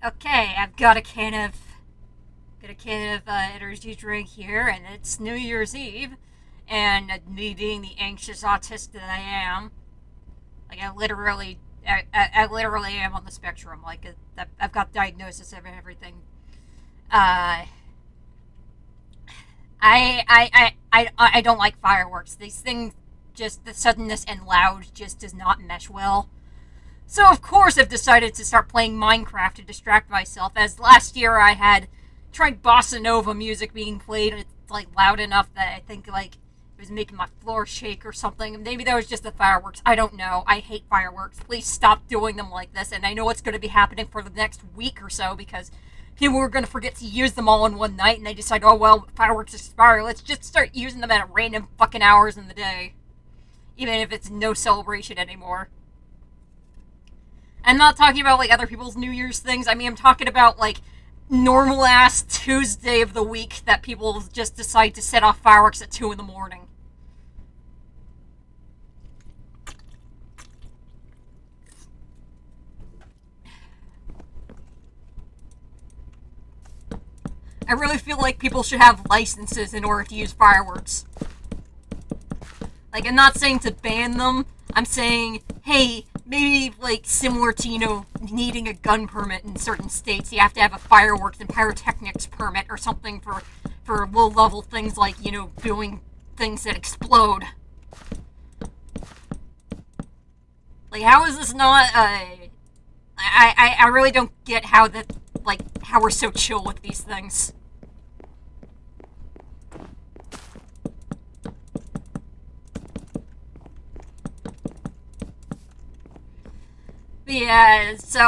Okay, I've got a can of energy drink here, and it's New Year's Eve, and me being the anxious autist that I am, like I literally am on the spectrum. Like I've got diagnosis of everything. Uh, I don't like fireworks. These things, just the suddenness and loud, just does not mesh well. So of course I've decided to start playing Minecraft to distract myself. As last year I had tried bossa nova music being played, and it's like loud enough that I think like it was making my floor shake or something. Maybe that was just the fireworks. I don't know. I hate fireworks. Please stop doing them like this. And I know what's going to be happening for the next week or so because people are going to forget to use them all in one night, and they decide, oh well, fireworks expire. Let's just start using them at random fucking hours in the day, even if it's no celebration anymore. I'm not talking about like other people's New Year's things. I mean, I'm talking about like normal ass Tuesday of the week that people just decide to set off fireworks at 2 in the morning. I really feel like people should have licenses in order to use fireworks. Like, I'm not saying to ban them. I'm saying, hey, maybe like similar to, needing a gun permit in certain states, you have to have a fireworks and pyrotechnics permit or something for low level things like, doing things that explode. Like, how is this not I really don't get how we're so chill with these things. But yeah, so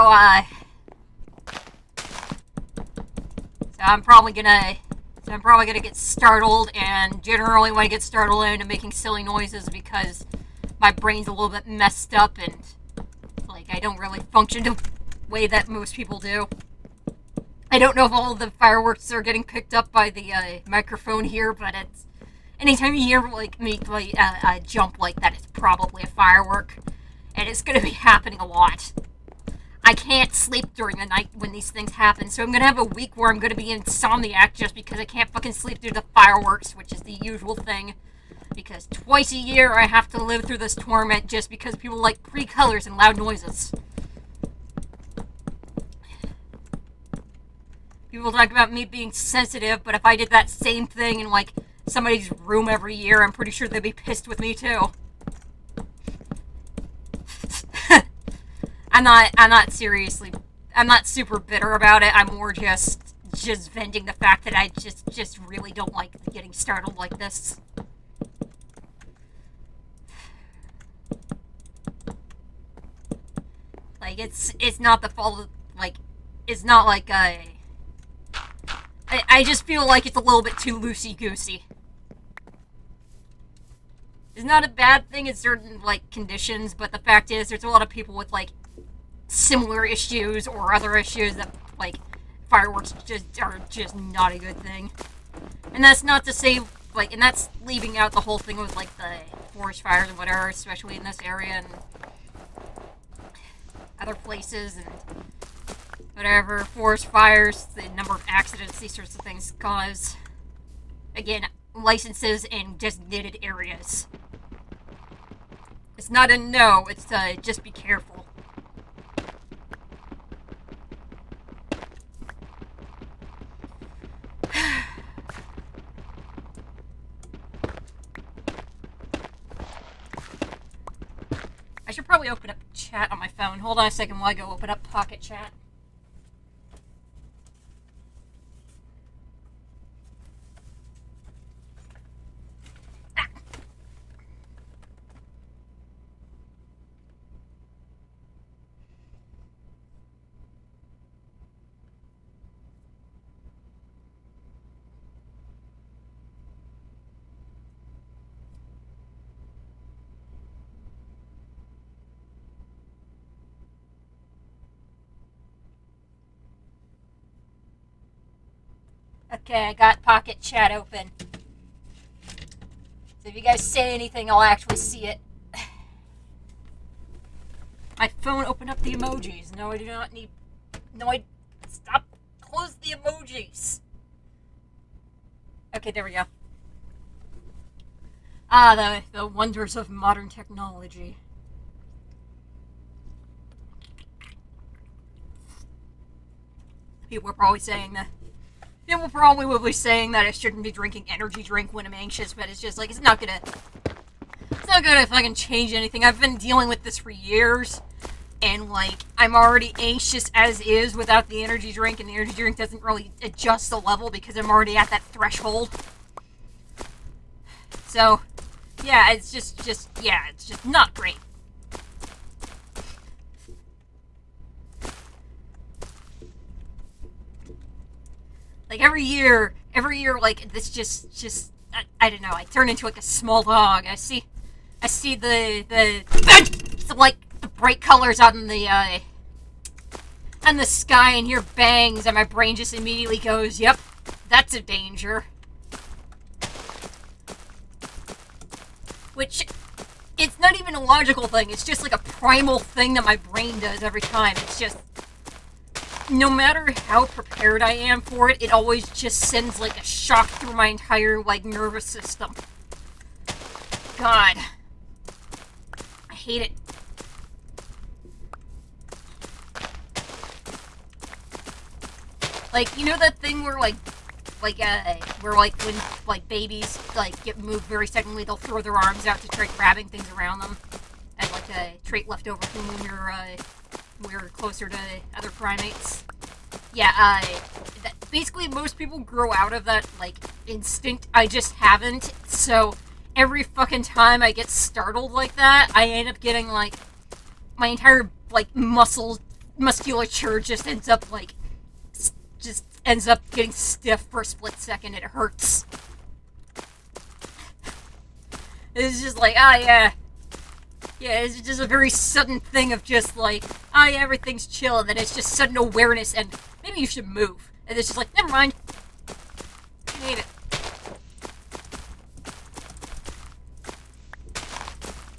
I'm probably gonna get startled, and generally when I get startled I'm making silly noises because my brain's a little bit messed up and like I don't really function the way that most people do. I don't know if all of the fireworks are getting picked up by the microphone here, but it's anytime you hear like me play a jump like that, it's probably a firework, and it's gonna be happening a lot. I can't sleep during the night when these things happen, so I'm gonna have a week where I'm gonna be insomniac just because I can't fucking sleep through the fireworks, which is the usual thing. Because twice a year I have to live through this torment just because people like pretty colors and loud noises. People talk about me being sensitive, but if I did that same thing in like somebody's room every year, I'm pretty sure they'd be pissed with me too. I'm not super bitter about it. I'm more just venting the fact that I just really don't like getting startled like this. Like, it's not the fault of, like, it's not like I just feel like it's a little bit too loosey-goosey. It's not a bad thing in certain, like, conditions, but the fact is there's a lot of people with, like, similar issues or other issues that, like, fireworks are just not a good thing. And that's not to say, like, and that's leaving out the whole thing with, like, the forest fires and whatever, especially in this area and other places and whatever, forest fires, the number of accidents these sorts of things cause. Again, licenses in designated areas. It's not a no, it's just be careful. I should probably open up chat on my phone. Hold on a second while I go open up Pocket Chat. Okay, I got Pocket Chat open. So if you guys say anything, I'll actually see it. My phone opened up the emojis. No, I do not need... No, is the emojis? Okay, there we go. Ah, the wonders of modern technology. People are probably saying that. People probably will be saying that I shouldn't be drinking energy drink when I'm anxious, but it's just like, it's not gonna fucking change anything. I've been dealing with this for years, and like, I'm already anxious as is without the energy drink, and the energy drink doesn't really adjust the level because I'm already at that threshold. So, yeah, it's just not great. Like, every year, like, this just, I don't know, I turn into, like, a small dog. I see like, the bright colors out in the sky and hear bangs, and my brain just immediately goes, yep, that's a danger. Which, it's not even a logical thing, it's just, like, a primal thing that my brain does every time. It's just, no matter how prepared I am for it, it always just sends, like, a shock through my entire, like, nervous system. God. I hate it. Like, you know that thing where, when, like, babies, like, get moved very suddenly, they'll throw their arms out to try grabbing things around them? And, like, a trait left over from when we're closer to other primates. Yeah, basically most people grow out of that, like, instinct. I just haven't, so every fucking time I get startled like that, I end up getting, like, my entire, like, musculature just ends up, like, getting stiff for a split second. It hurts. It's just like, yeah, it's just a very sudden thing of just like, yeah, everything's chill, and then it's just sudden awareness, and maybe you should move. And it's just like, never mind. I hate it.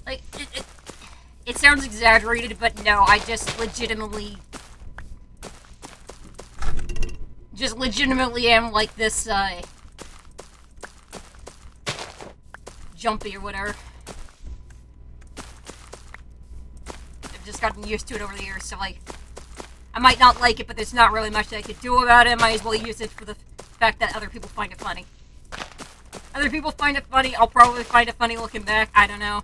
Like, it sounds exaggerated, but no, I just legitimately am like this, jumpy or whatever. I've just gotten used to it over the years, so like, I might not like it, but there's not really much that I could do about it. I might as well use it for the fact that other people find it funny. Other people find it funny, I'll probably find it funny looking back, I don't know.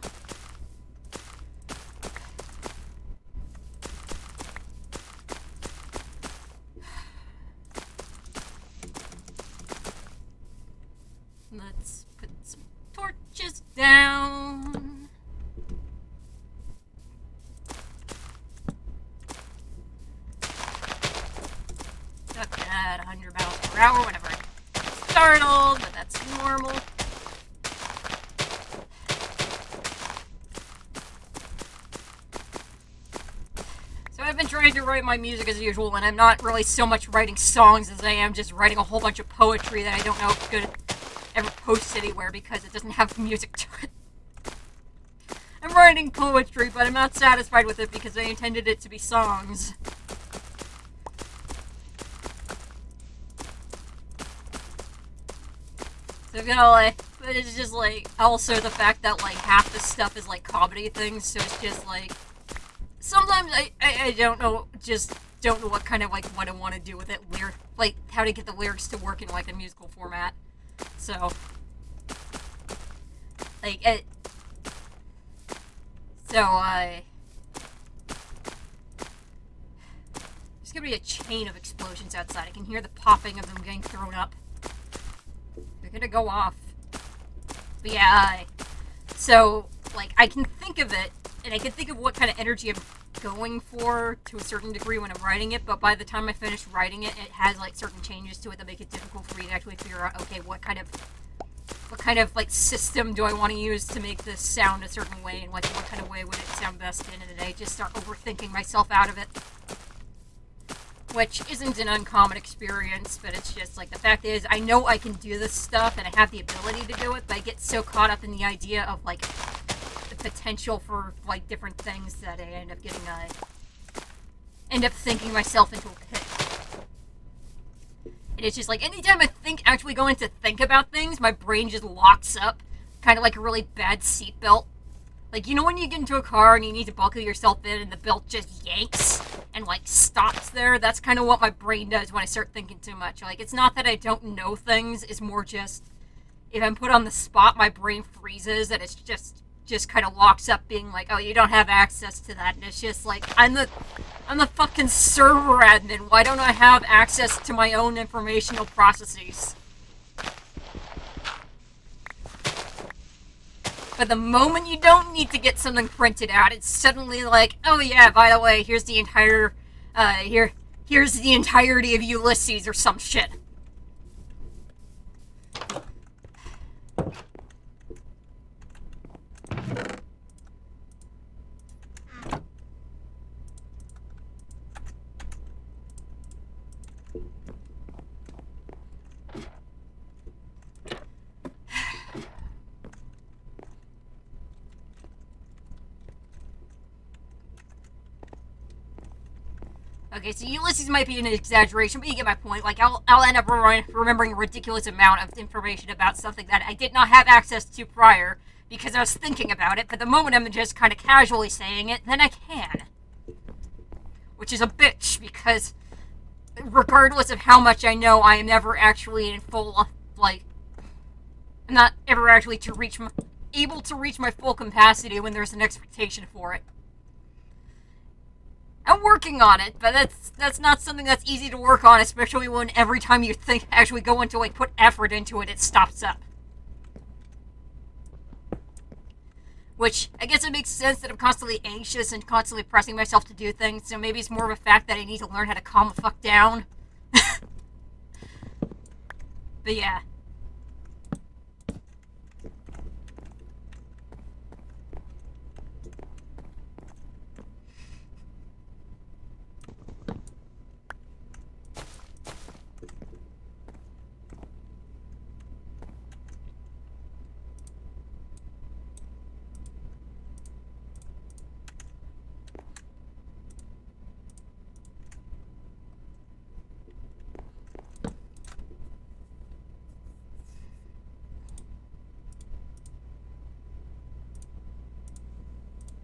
Let's put some torches down. Got that 100 miles per hour whenever I get startled, but that's normal. So I've been trying to write my music as usual, and I'm not really so much writing songs as I am just writing a whole bunch of poetry that I don't know if it's good ever post anywhere because it doesn't have music to it. I'm writing poetry, but I'm not satisfied with it because I intended it to be songs. So I'm gonna like, but it's just like, also the fact that like half the stuff is like comedy things, so it's just like, sometimes I don't know, just don't know what kind of like, what I want to do with it, like how to get the lyrics to work in like a musical format. So, like, there's gonna be a chain of explosions outside. I can hear the popping of them getting thrown up. They're gonna go off. But yeah, so, like, I can think of it, and I can think of what kind of energy I'm going for to a certain degree when I'm writing it, but by the time I finish writing it, it has like certain changes to it that make it difficult for me to actually figure out, okay, what kind of like system do I want to use to make this sound a certain way, and like what kind of way would it sound best in, and then I just start overthinking myself out of it, which isn't an uncommon experience, but it's just like, the fact is, I know I can do this stuff and I have the ability to do it, but I get so caught up in the idea of like the potential for like different things that I end up getting end up thinking myself into a pit. And it's just like, anytime I actually go in to think about things, my brain just locks up, kind of like a really bad seatbelt. Like, you know when you get into a car and you need to buckle yourself in and the belt just yanks and, like, stops there? That's kind of what my brain does when I start thinking too much. Like, it's not that I don't know things, it's more just, if I'm put on the spot, my brain freezes and it's just kind of locks up being like, oh, you don't have access to that. And it's just like, I'm the fucking server admin. Why don't I have access to my own informational processes? But the moment you don't need to get something printed out, it's suddenly like, oh yeah, by the way, here's the entire, here's the entirety of Ulysses or some shit. Okay, so Ulysses might be an exaggeration, but you get my point. Like, I'll end up remembering a ridiculous amount of information about something that I did not have access to prior because I was thinking about it, but the moment I'm just kind of casually saying it, then I can. Which is a bitch, because regardless of how much I know, I am never actually in full, like, I'm not ever actually able to reach my full capacity when there's an expectation for it. I'm working on it, but that's not something that's easy to work on, especially when every time you actually go into, like, put effort into it, it stops up. Which, I guess it makes sense that I'm constantly anxious and constantly pressing myself to do things, so maybe it's more of a fact that I need to learn how to calm the fuck down. But yeah.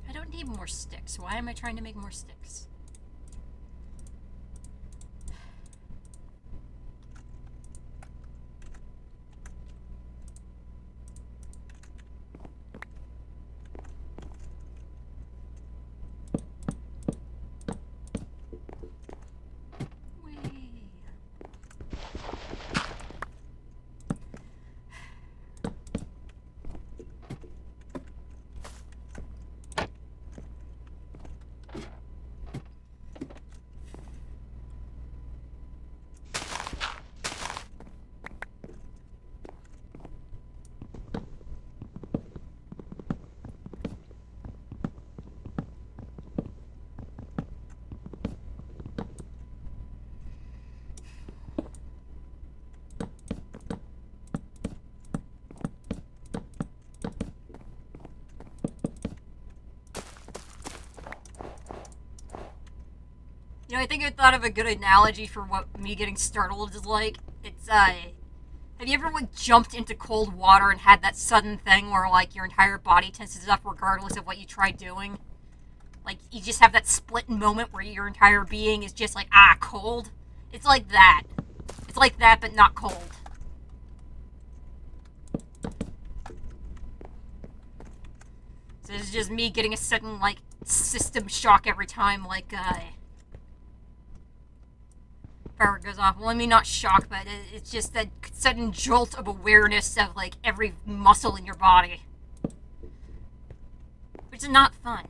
I don't need more sticks. Why am I trying to make more sticks? You know, I think I thought of a good analogy for what me getting startled is like. It's, have you ever, like, jumped into cold water and had that sudden thing where, like, your entire body tenses up regardless of what you try doing? Like, you just have that split moment where your entire being is just like, cold? It's like that. It's like that, but not cold. So it's just me getting a sudden, like, system shock every time, like, power goes off. Well, I mean, not shock, but it's just that sudden jolt of awareness of, like, every muscle in your body. Which is not fun.